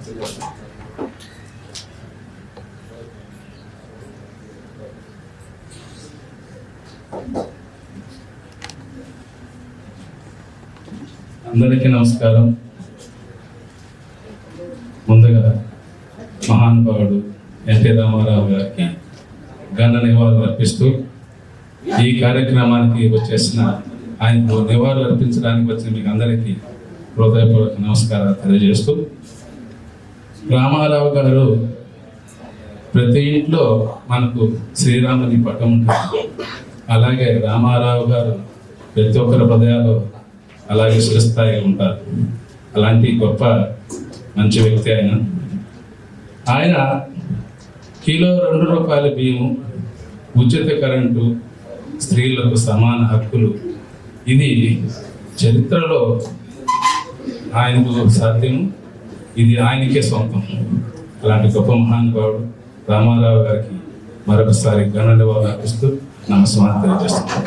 అందరికీ నమస్కారం. ముందుగా మహానుభావుడు ఎన్టీ రామారావు గారికి ఘన నివాళులు అర్పిస్తూ ఈ కార్యక్రమానికి వచ్చేసిన ఆయనకు నివాళులు అర్పించడానికి వచ్చిన మీకు అందరికీ హృదయపూర్వక నమస్కారాలు తెలియజేస్తూ, రామారావు గారు ప్రతి ఇంట్లో మనకు శ్రీరాముని పటం ఉంటుంది. అలాగే రామారావు గారు ప్రతి ఒక్కరి హృదయాలు అలాగే చిరస్థాయిగా ఉంటారు. అలాంటి గొప్ప మంచి వ్యక్తి ఆయన కిలో 2 రూపాయల బియ్యం, ఉచిత కరెంటు, స్త్రీలకు సమాన హక్కులు, ఇది చరిత్రలో ఆయనకు సాధ్యం, ఇది ఆయనకే సొంతం. అలాంటి గొప్ప మహానుభావుడు రామారావు గారికి మరొకసారి ఘన నివాళులు అర్పిస్తూ నమస్కారం తెలియజేస్తున్నాను.